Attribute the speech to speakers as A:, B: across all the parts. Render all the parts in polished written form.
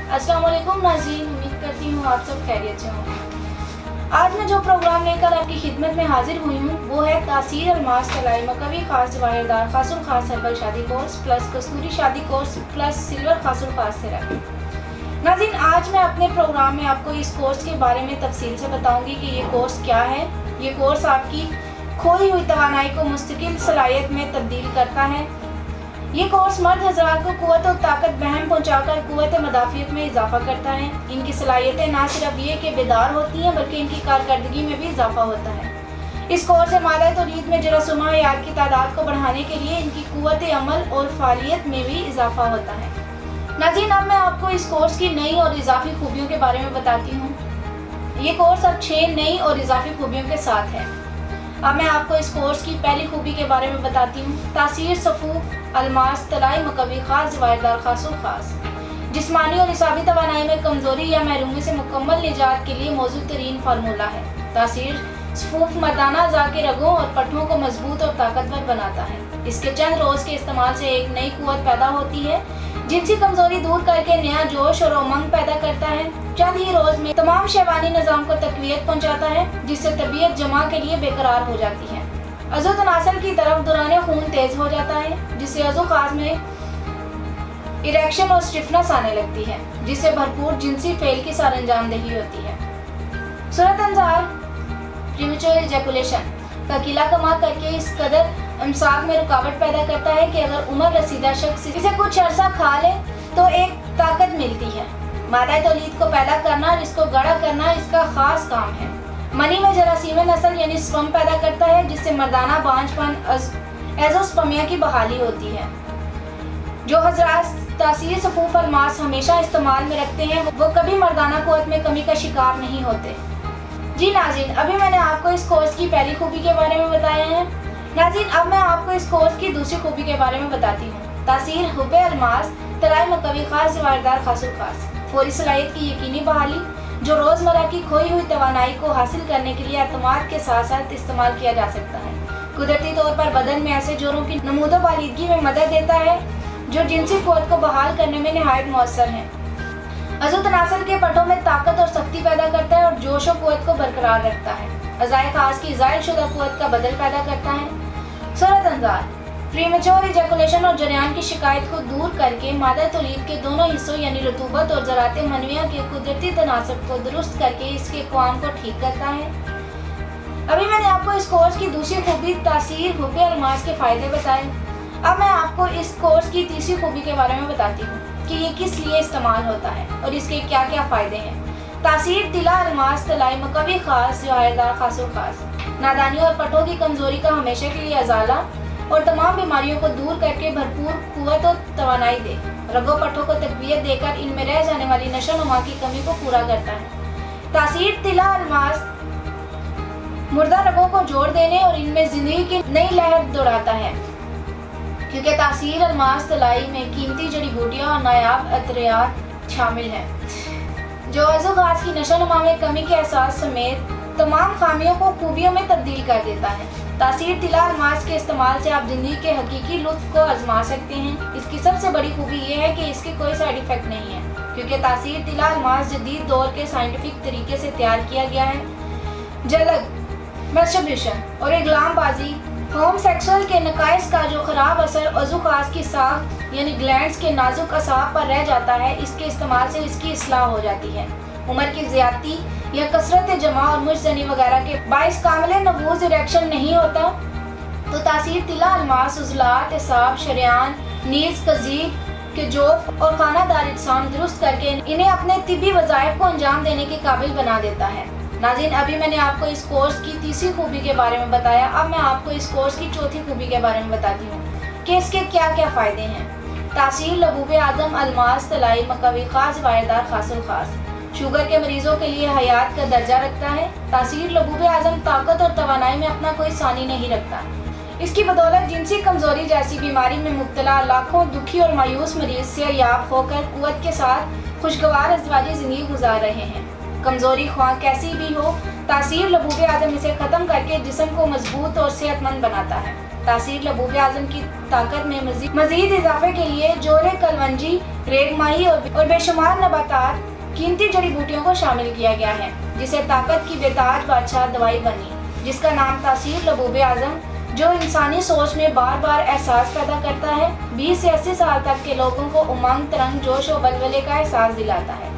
A: अस्सलाम वालेकुम नाज़रीन, उम्मीद करती हूँ आप सब खैरियत से होंगे। आज मैं जो प्रोग्राम लेकर आपकी खिदमत में हाजिर हुई हूँ वो है तासीर अलमास तलाई मकवी खास जवाहिरदार खासुल खास हर्बल शादी कोर्स प्लस कस्तूरी शादी कोर्स प्लस सिल्वर खासुल खास थेरेपी। नाज़रीन, आज मैं अपने प्रोग्राम में आपको इस कोर्स के बारे में तफसील से बताऊंगी कि ये कोर्स क्या है। ये कोर्स आपकी खोई हुई तवानाई को मुस्तकिल सलाहियत में तब्दील करता है। ये कोर्स मर्द हज़रात को कुव्वत और ताकत बहम पहुँचाकर कुव्वत मदाफ़ियत में इजाफा करता है। इनकी सलाहियतें ना सिर्फ ये कि बेदार होती हैं बल्कि इनकी कारकर्दगी में भी इजाफा होता है। इस कोर्स से मादा तौलीद में जरासूमा हयात की तादाद को बढ़ाने के लिए इनकी कुव्वत अमल और फ़ालियत में भी इजाफा होता है। नाज़रीन, अब मैं आपको इस कोर्स की नई और इजाफी खूबियों के बारे में बताती हूँ। ये कोर्स अब 6 नई और इजाफी खूबियों के साथ है। अब मैं आपको इस कोर्स की पहली खूबी के बारे में बताती हूँ। तासीर सफूफ अलमास तलाई मकवी खास जवाहिरदार खासुल खास जिस्मानी और हिसाबी तवानाई में कमज़ोरी या महरूमी से मुकम्मल निजात के लिए मौजूद तरीन फार्मूला है। तासीर सफूफ मर्दाना अज़ा के रगों और पट्ठों को मजबूत और ताकतवर बनाता है। इसके चंद रोज़ के इस्तेमाल से एक नई कुव्वत पैदा होती है, जिनसी कमज़ोरी दूर करके नया जोश और उमंग पैदा करता है। चंद ही रोज़ में तमाम शहवानी निज़ाम को तक़वियत पहुँचाता है, जिससे तबीयत जमा के लिए बेकरार हो जाती है। अज़ू तनासल की तरफ दौरान खून तेज़ हो जाता है, जिससे अज़ू खास में इरेक्शन और स्टिफनेस आने लगती है, जिससे भरपूर जिनसी फेल की सरअंजामदही होती है। सूरत अंजार प्रीमेच्योर इजैकुलेशन का किला कमा करके इस कदर इमसाक में रुकावट पैदा करता है कि अगर उम्र रसीदा शख्स इसे कुछ अर्सा खा ले तो एक ताकत मिलती है। मादा तौलीद को पैदा करना और इसको गड़ा करना इसका खास काम है। मनी में जरासीम नस्ल यानी स्पर्म पैदा करता है, जिससे मर्दाना बांझपन एज़ोस्पर्मिया की बहाली होती है। जो हज़रात तासीर सफूफ अलमास हमेशा इस्तेमाल में रखते हैं वो कभी मर्दाना कुव्वत में कमी का शिकार नहीं होते। जी नाज़रीन, अभी मैंने आपको इस कोर्स की पहली खूबी के बारे में बताया है। नाज़रीन, अब मैं आपको इस कोर्स की दूसरी खूबी के बारे में बताती हूँ। तासीर हुब्बे अलमास तलाई मकवी खास जवाहिरदार खासुल खास फौरी सलाहियत की यकीनी बहाली, जो रोज़मर्रा की खोई हुई तवानाई को हासिल करने के लिए एतमाद के साथ साथ इस्तेमाल किया जा सकता है। कुदरती तौर पर बदन में ऐसे जोड़ों की नमूदो बालिदगी में मदद देता है जो जिनसी कुव्वत को बहाल करने में निहायत मौसर हैं। अज़ू तनासल के पट्टों में ताकत और सख्ती पैदा करता है और जोश और कुव्वत को बरकरार रखता है। अज़ाए खास की ज़ायल शुदा कुव्वत का बदल पैदा करता है। सूरत अंजार प्रीमेच्योर इजैकुलेशन और जरियान की शिकायत को दूर करके मादा तौलीद के दोनों हिस्सों यानी रतूबत और ज़रात मनविया के कुदरती तनासब को दुरुस्त करके इसके क़वाम को ठीक करता है। अभी मैंने आपको इस कोर्स की दूसरी खूबी तासीर हुब्बे अलमास के फ़ायदे बताए। अब मैं आपको इस कोर्स की तीसरी खूबी के बारे में बताती हूँ कि ये किस लिए इस्तेमाल होता है और इसके क्या क्या फ़ायदे हैं। तासीर तिला अलमास तलाई मकवी खास जवाहिरदार खासुल खास नादानी और पट्टों की कमज़ोरी का हमेशा के लिए अजाला और तमाम बीमारियों को दूर करके भरपूर कुव्वत और तवानाई दे, रगों पट्टों को तक़वियत देकर इनमें रह जाने वाली नशो नुमा की कमी को पूरा करता है। तासीर तिला अलमास मुर्दा रगों को जोड़ देने और इनमें ज़िंदगी की नई लहर दौड़ाता है, क्योंकि तासीर अलमास तलाई में कीमती जड़ी बूटियाँ और नायाब अतरियात शामिल हैं, जो अज़ू खास की नशो नुमा में कमी के एहसास समेत तमाम खामियों को खूबियों में तब्दील कर देता है। तासीर तिला अलमास के इस्तेमाल से आप ज़िंदगी के हकीकी लुत्फ़ को आजमा सकते हैं। इसकी सबसे बड़ी खूबी ये है कि इसके कोई साइड इफ़ेक्ट नहीं है, क्योंकि तासीर तिला अलमास जदीद दौर के साइंटिफिक तरीके से तैयार किया गया है। जलग, मस्टरबेशन और इगलामबाजी होम सेक्सुअल के नकाइस का जो ख़राब असर अज़ू खास की साख यानी ग्लैंड्स के नाजुक असाब पर रह जाता है, इसके इस्तेमाल से इसकी इस्लाह हो जाती है। उम्र की ज़्यादती या कसरत जमा और मुजजनी वगैरह के बाइस कामिले नबूज़ इरेक्शन नहीं होता, तो तासीर तिला अलमास उज़लात असाब शरियान नीज़ कज़ीब के जोफ और खानादार इज्साम दुरुस्त करके इन्हें अपने तिब्बी वज़ाइफ को अंजाम देने के काबिल बना देता है। नाज़रीन, अभी मैंने आपको इस कोर्स की तीसरी खूबी के बारे में बताया। अब मैं आपको इस कोर्स की चौथी खूबी के बारे में बताती हूँ कि इसके क्या क्या फ़ायदे हैं। तासीर लबूबे आज़म अलमास तलाई मकवी खास जवाहिरदार खासुल खास शुगर के मरीजों के लिए हयात का दर्जा रखता है। तासीर लबूबे आज़म ताकत और तवानाई में अपना कोई सानी नहीं रखता। इसकी बदौलत जिनसी कमज़ोरी जैसी बीमारी में मुब्तला लाखों दुखी और मायूस मरीज से याब होकर कुव्वत के साथ खुशगवार अज़वाजी ज़िंदगी गुजार रहे हैं। कमज़ोरी ख्वाह कैसी भी हो, तासीर लबूबे आज़म इसे ख़त्म करके जिस्म को मजबूत और सेहतमंद बनाता है। तासीर लबूब आज़म की ताकत में मजीद इजाफे के लिए जोरे कलवंजी, रेगमाही और बेशुमार नबातात कीमती जड़ी बूटियों को शामिल किया गया है, जिसे ताकत की बेताज बादशाह दवाई बनी, जिसका नाम तासीर लबूब आज़म, जो इंसानी सोच में बार बार एहसास पैदा करता है, 20 से 80 साल तक के लोगों को उमंग, तरंग, जोश और बलबले का एहसास दिलाता है।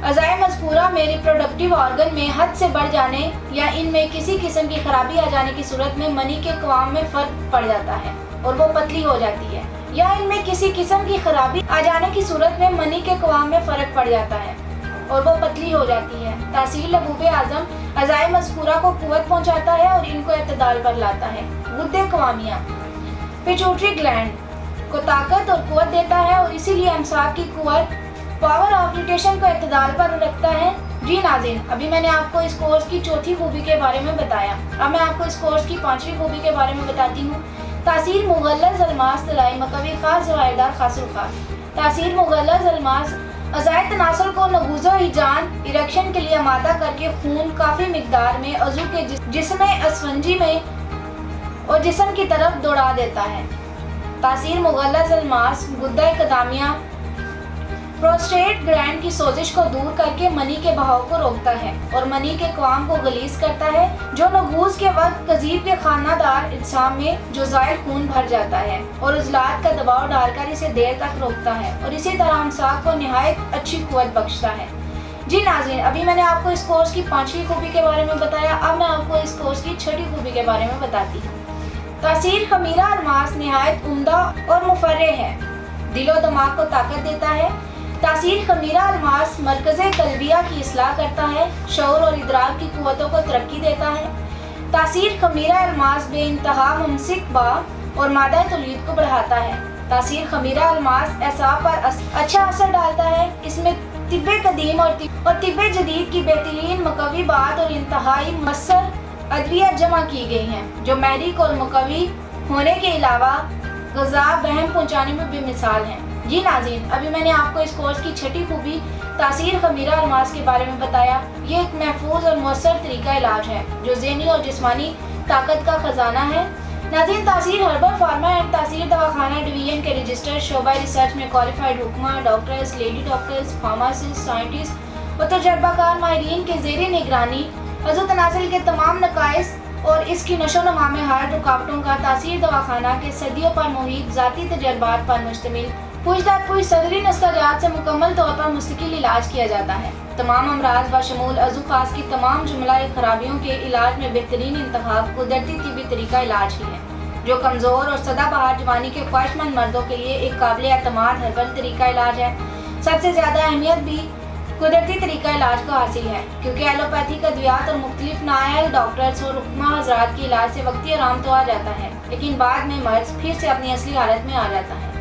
A: अज़ाए मज़कूरा में रिप्रोडक्टिव ऑर्गन में हद से बढ़ जाने या इनमें किसी किस्म की खराबी आ जाने की सूरत में मनी के क़वाम में फ़र्क पड़ जाता है और वो पतली हो जाती है, या इनमें किसी किस्म की खराबी आ जाने की सूरत में मनी के क़वाम में फ़र्क पड़ जाता है और वो पतली हो जाती है। तासीर लबूब आज़म अज़ाए मज़कूरा को कुव्वत पहुँचाता है और इनको इत्तदाल पर लाता है। गुद्दे क़वामिया पिट्यूटरी ग्लैंड को ताकत और कुव्वत देता है और इसीलिए अमसाक की कुव्वत पावर ऑफ रोटेशन को इत्तदाल पर रखता है। जी नाज़रीन, अभी मैंने आपको इस कोर्स की चौथी खूबी के बारे में बताया। अब मैं आपको इस कोर्स की पांचवी खूबी के बारे में बताती हूँ। तासीर मुग़ल्लज़ अलमास तलाई मकवी ख़ास जवाहिरदार खासुल ख़ास। तासीर मुग़ल्लज़ अलमास अज़ाए तनासुल को नगूज़ो हिजान इरेक्शन के लिए आमादा करके खून काफ़ी मिकदार में अज़ू के जिस्म असफंजी में और जिस्म की तरफ दौड़ा देता है। तासीर मुग़ल्लज़ अलमास गुद्दा कदामिया प्रोस्टेट ग्लैंड की सोजिश को दूर करके मनी के बहाव को रोकता है और मनी के क़वाम को गलीज़ करता है, जो नगूज़ के वक्त कज़ीब के खानादार इज्साम में जो ज़ायल खून भर जाता है और उज़लात का दबाव डालकर इसे देर तक रोकता है और इसी तरह अमसाक को निहायत अच्छी कुव्वत बख्शता है। जी नाज़रीन, अभी मैंने आपको इस कोर्स की पांचवी खूबी के बारे में बताया। अब मैं आपको इस कोर्स की छठी खूबी के बारे में बताती हूँ। तासीर खमीरा अलमास निहायत उम्दा और मुफर्रे है, दिलो दिमाग को ताकत देता है। तासीर खमीरा अलमास मरकज़े कल्बिया की इस्लाह करता है, शऊर और इदराक की कुव्वतों को तरक्की देता है। तासीर खमीरा अलमास बेइंतहा मुमसिक बा और मादा तौलीद को बढ़ाता है। तासीर खमीरा अलमास एसाब पर अच्छा असर डालता है। इसमें तिब्बे कदीम और तिब्बे जदीद की बेहतरीन मुकवी बात और इंतहाई मसर अद्वियात जमा की गई हैं, जो महरिक और मुकवी होने के अलावा ग़ज़ा बहम पहुँचाने में बेमिसाल हैं। जी नाज़रीन, अभी मैंने आपको इस कोर्स की छठी खूबी तासीर खमीरा अलमास के बारे में बताया। ये एक महफूज और मौसर तरीका इलाज है जो ज़हनी और जिस्मानी ताकत का ख़जाना है। नाज़रीन, तासीर हर्बल फार्मा एंड तासीर दवाखाना डिवीजन के रजिस्टर्ड शोबा रिसर्च में क्वालिफाइड हुक्मा, doctors, lady doctors, pharmacist, scientist और तजर्बाकार माहिरीन के ज़ेरे निगरानी अज़ू तनासिल के तमाम नकाइस और इसकी नशोनुमा में हाल रुकावटों का तासीर दवाखाना के सदियों पर मुहित ज़ाती तजर्बात पर मुश्तमिल पूछ सदरी नस्काजात से मुकम्मल तौर पर मुस्तकिल इलाज किया जाता है। तमाम अमराज बशमूल अज़ू खास की तमाम जुमला खराबियों के इलाज में बेहतरीन इंतखाब कुदरती तिबी तरीका इलाज ही है, जो कमज़ोर और सदाबहार जवानी के ख्वाहिशमंद मर्दों के लिए एक काबिल एतमाद हर्बल तरीका इलाज है। सबसे ज़्यादा अहमियत भी कुदरती तरीका इलाज को हासिल है, क्योंकि एलोपैथिक अद्वियात और मुख्तलिफ नायल डॉक्टर्स और हुक्मा हज़रात के इलाज से वक्ती आराम तो आ जाता है, लेकिन बाद में मर्ज फिर से अपनी असली हालत में आ जाता है।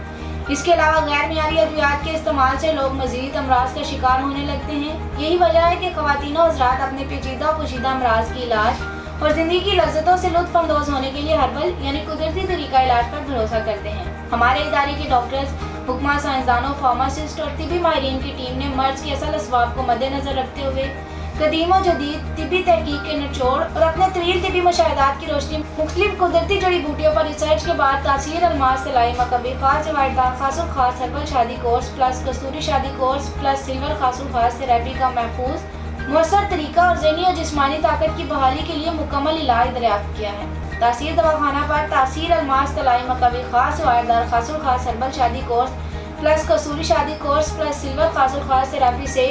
A: इसके अलावा गैर मियारी अद्वियात के इस्तेमाल से लोग मजीद अमराज का शिकार होने लगते हैं। यही वजह है कि ख़वातीन और हज़रात अपने पेचीदा और पोशीदा अमराज की इलाज और ज़िंदगी की लज़्ज़तों से लुत्फ़ अंदोज़ होने के लिए हर्बल यानी कुदरती तरीका इलाज पर भरोसा करते हैं। हमारे इदारे के डॉक्टर्स, हुक्मा, साइंसदानों, फार्मासिस्ट और तिबी माहिरीन की टीम ने मर्ज के असल असबाब को मद्देनज़र रखते हुए कदीम व जदीद तिबी तहकीक के निचोड़ और अपने तवील तिबी मुशाहिदात की रोशनी मुख्तलिफ कुदरती जड़ी बूटियों पर रिसर्च के बाद तासीर अलमास तलाई मकवी ख़ास जवाहिरदार खासुल ख़ास हर्बल शादी कोर्स प्लस कस्तूरी शादी कोर्स प्लस सिल्वर खासुल ख़ास थेरेपी का महफूज मुअस्सर तरीका और ज़हनी और जिस्मानी ताकत की बहाली के लिए मुकम्मल इलाज दरियाफ्त किया है। तासीर दवाखाना पर तासीर अलमास तलाई मकवी ख़ास जवाहिरदार खासुल ख़ास हर्बल शादी कोर्स प्लस कस्तूरी शादी कोर्स प्लस सिल्वर खासुल ख़ास थेरेपी से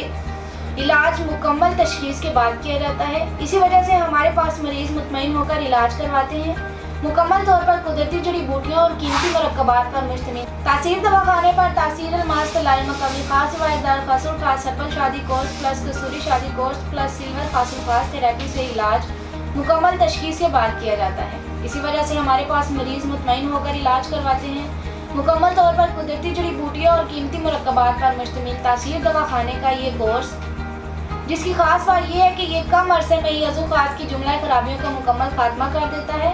A: इलाज मुकम्मल तशखीस के बाद किया जाता है। इसी वजह से हमारे पास मरीज़ मुतमईन होकर इलाज करवाते हैं। मुकम्मल तौर पर कुदरती जड़ी बूटियों और कीमती मरकबात पर मुश्तमिल तासीर दवाखाने पर तासीर अलमास तलाई मकवी ख़ास जवाहिरदार खासुल ख़ास हर्बल शादी कोर्स प्लस कस्तूरी शादी कोर्स प्लस सिल्वर खासुल ख़ास थेरेपी से इलाज मुकम्मल तशखीस के बाद किया जाता है। इसी वजह से हमारे पास मरीज़ मुतमईन होकर इलाज करवाते हैं। मुकम्मल तौर पर कुदरती जड़ी बूटियों और कीमती मरकबात पर मुश्तमिल तासीर दवाखाने का ये कोर्स, जिसकी खास बात यह है कि ये कम अरसे में ही अज़ू खास की जुमला खराबियों का मुकम्मल खात्मा कर देता है।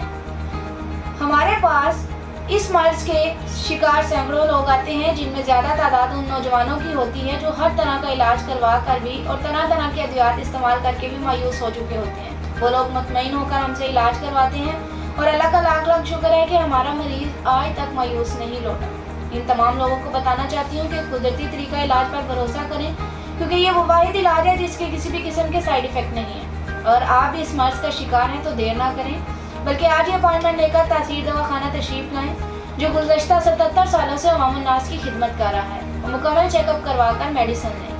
A: हमारे पास इस मर्ज के शिकार सैकड़ों लोग आते हैं, जिनमें ज़्यादा तादाद उन नौजवानों की होती है जो हर तरह का इलाज करवा कर भी और तरह तरह के अद्वियात इस्तेमाल करके भी मायूस हो चुके होते हैं। वो लोग मुतमईन होकर हमसे इलाज करवाते हैं اور اللہ کا لاکھ لاکھ شکر ہے کہ ہمارا مریض آج تک مایوس نہیں لوٹا۔ ان تمام لوگوں کو بتانا چاہتی ہوں کہ قدرتی طریقہ علاج پر بھروسہ کریں، کیونکہ یہ وہ واحد علاج ہے جس کے کسی بھی قسم کے سائیڈ ایفیکٹ نہیں ہیں۔ اور آپ بھی اس مرض کا شکار ہیں تو دیر نہ کریں، بلکہ آج ہی اپائنٹمنٹ لے کر تاثیر دواخانہ تشریف لائیں، جو گزشتہ 77 سالوں سے عوام الناس کی خدمت کر رہا ہے، اور مکمل چیک اپ کروا کر میڈیسن لیں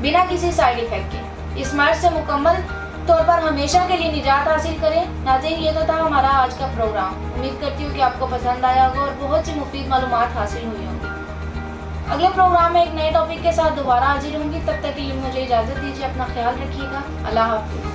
A: بنا کسی سائیڈ ایفیکٹ کے۔ اس مرض سے مکمل طور پر ہمیشہ کے لیے نجات حاصل کریں۔ ناظرین، یہ تو تھا ہمارا آج کا پروگرام۔ امید کرتی ہوں کہ آپ کو پسند آیا ہوگا اور بہت سی مفید معلومات حاصل ہوئی ہوں گی۔ اگلے پروگرام میں ایک نئے ٹاپک کے ساتھ دوبارہ حاضر ہوں گی، تب تک کے لیے مجھے اجازت دیجیے، اپنا خیال رکھیے گا۔ اللہ حافظ۔